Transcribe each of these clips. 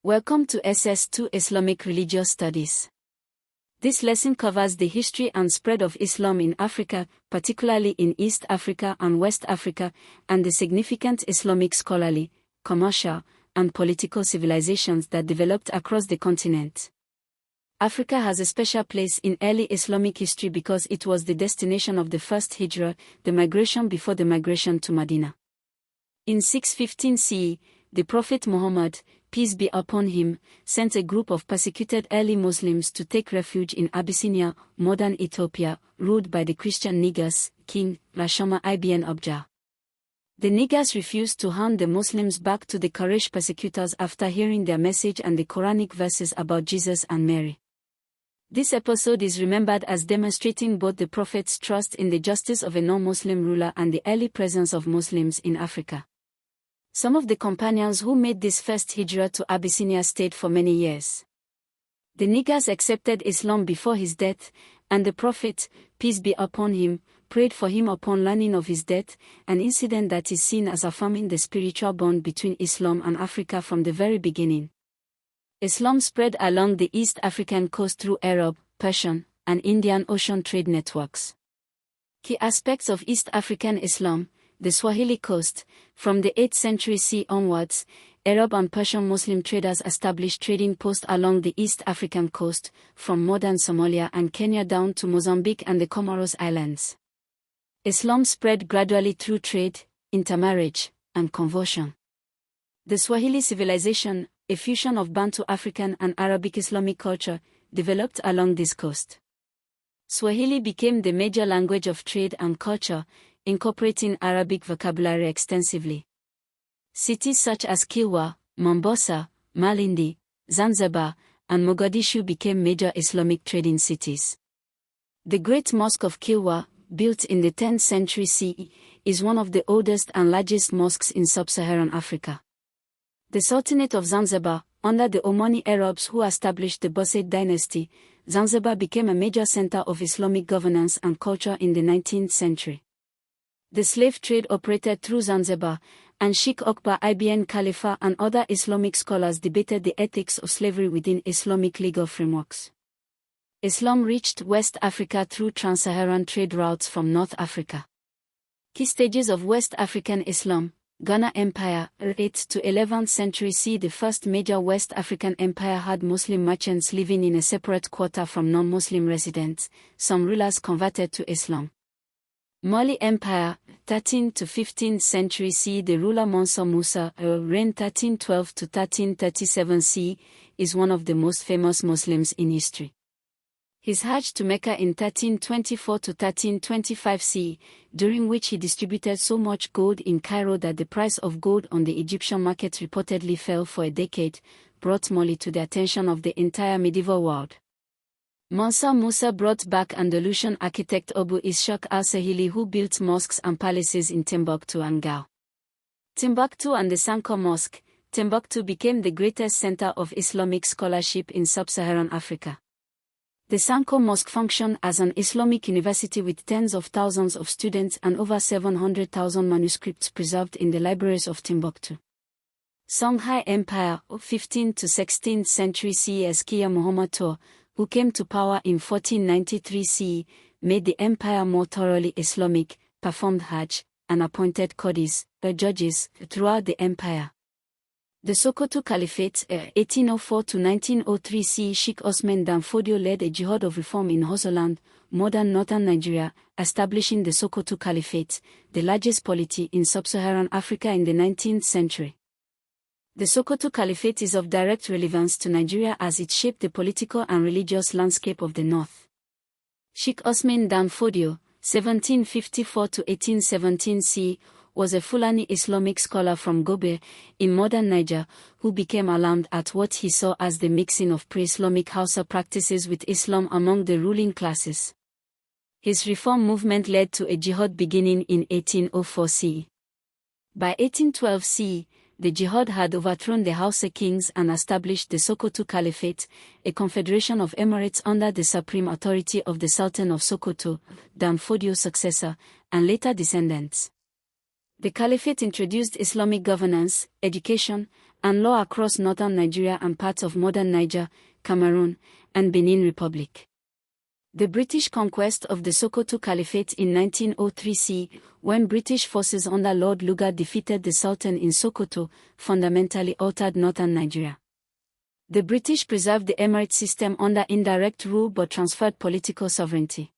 Welcome to SS2 Islamic Religious Studies. This lesson covers the history and spread of Islam in Africa, particularly in East Africa and West Africa, and the significant Islamic scholarly, commercial, and political civilizations that developed across the continent. Africa has a special place in early Islamic history because it was the destination of the first Hijrah, the migration before the migration to Medina. In 615 CE, the Prophet Muhammad, peace be upon him, sent a group of persecuted early Muslims to take refuge in Abyssinia, modern Ethiopia, ruled by the Christian Negus, King Rashoma ibn Abjar. The Negus refused to hand the Muslims back to the Quraysh persecutors after hearing their message and the Quranic verses about Jesus and Mary. This episode is remembered as demonstrating both the Prophet's trust in the justice of a non-Muslim ruler and the early presence of Muslims in Africa. Some of the companions who made this first hijrah to Abyssinia stayed for many years. The Negus accepted Islam before his death, and the Prophet, peace be upon him, prayed for him upon learning of his death, an incident that is seen as affirming the spiritual bond between Islam and Africa from the very beginning. Islam spread along the East African coast through Arab, Persian, and Indian Ocean trade networks. Key aspects of East African Islam: the Swahili coast. From the 8th century CE onwards, Arab and Persian Muslim traders established trading posts along the East African coast, from modern Somalia and Kenya down to Mozambique and the Comoros Islands. Islam spread gradually through trade, intermarriage, and conversion. The Swahili civilization, a fusion of Bantu African and Arabic Islamic culture, developed along this coast. Swahili became the major language of trade and culture, incorporating Arabic vocabulary extensively. Cities such as Kilwa, Mombasa, Malindi, Zanzibar, and Mogadishu became major Islamic trading cities. The Great Mosque of Kilwa, built in the 10th century CE, is one of the oldest and largest mosques in sub-Saharan Africa. The Sultanate of Zanzibar, under the Omani Arabs who established the BECE dynasty, Zanzibar became a major center of Islamic governance and culture in the 19th century. The slave trade operated through Zanzibar, and Sheikh Okba ibn Khalifa and other Islamic scholars debated the ethics of slavery within Islamic legal frameworks. Islam reached West Africa through trans-Saharan trade routes from North Africa. Key stages of West African Islam: Ghana Empire, 8th to 11th century CE. The first major West African empire had Muslim merchants living in a separate quarter from non-Muslim residents. Some rulers converted to Islam. Mali Empire, 13th to 15th century CE. The ruler Mansa Musa, reigned 1312 to 1337 CE, is one of the most famous Muslims in history. His Hajj to Mecca in 1324 to 1325 CE, during which he distributed so much gold in Cairo that the price of gold on the Egyptian market reportedly fell for a decade, brought Mali to the attention of the entire medieval world. Mansa Musa brought back Andalusian architect Abu Ishaq al-Sahili, who built mosques and palaces in Timbuktu and Gao. Timbuktu and the Sanko Mosque. Timbuktu became the greatest center of Islamic scholarship in sub-Saharan Africa. The Sanko Mosque functioned as an Islamic university with tens of thousands of students and over 700,000 manuscripts preserved in the libraries of Timbuktu. Songhai Empire, 15th to 16th century CE. Eskiya Muhammad II, who came to power in 1493 CE, made the empire more thoroughly Islamic, performed Hajj, and appointed Qadis, judges, throughout the empire. The Sokoto Caliphate, 1804 to 1903 CE. Sheikh Osman Dan Fodio led a jihad of reform in Hosoland, modern northern Nigeria, establishing the Sokoto Caliphate, the largest polity in sub-Saharan Africa in the 19th century. The Sokoto Caliphate is of direct relevance to Nigeria as it shaped the political and religious landscape of the north. Sheikh Osman Dan Fodio, 1754 to 1817 CE, was a Fulani Islamic scholar from Gobe, in modern Niger, who became alarmed at what he saw as the mixing of pre-Islamic Hausa practices with Islam among the ruling classes. His reform movement led to a jihad beginning in 1804 CE. By 1812 CE, the jihad had overthrown the Hausa kings and established the Sokoto Caliphate, a confederation of emirates under the supreme authority of the Sultan of Sokoto, Dan Fodio's successor, and later descendants. The Caliphate introduced Islamic governance, education, and law across northern Nigeria and parts of modern Niger, Cameroon, and Benin Republic. The British conquest of the Sokoto Caliphate in 1903 CE, when British forces under Lord Lugard defeated the Sultan in Sokoto, fundamentally altered northern Nigeria. The British preserved the emirate system under indirect rule but transferred political sovereignty.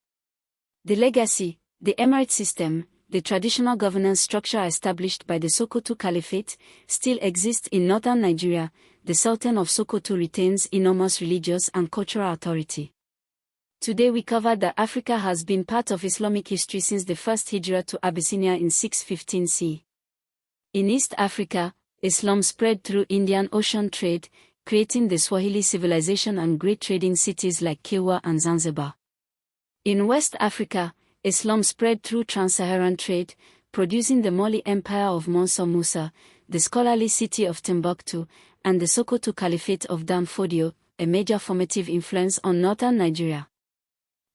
The legacy, the emirate system, the traditional governance structure established by the Sokoto Caliphate, still exists in northern Nigeria. The Sultan of Sokoto retains enormous religious and cultural authority. Today we covered that Africa has been part of Islamic history since the first hijrah to Abyssinia in 615 CE. In East Africa, Islam spread through Indian Ocean trade, creating the Swahili civilization and great trading cities like Kilwa and Zanzibar. In West Africa, Islam spread through trans-Saharan trade, producing the Mali Empire of Mansour Musa, the scholarly city of Timbuktu, and the Sokoto Caliphate of Dan Fodio, a major formative influence on northern Nigeria.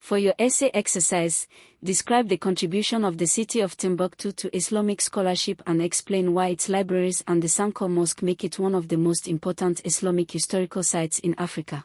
For your essay exercise, describe the contribution of the city of Timbuktu to Islamic scholarship and explain why its libraries and the Sankor Mosque make it one of the most important Islamic historical sites in Africa.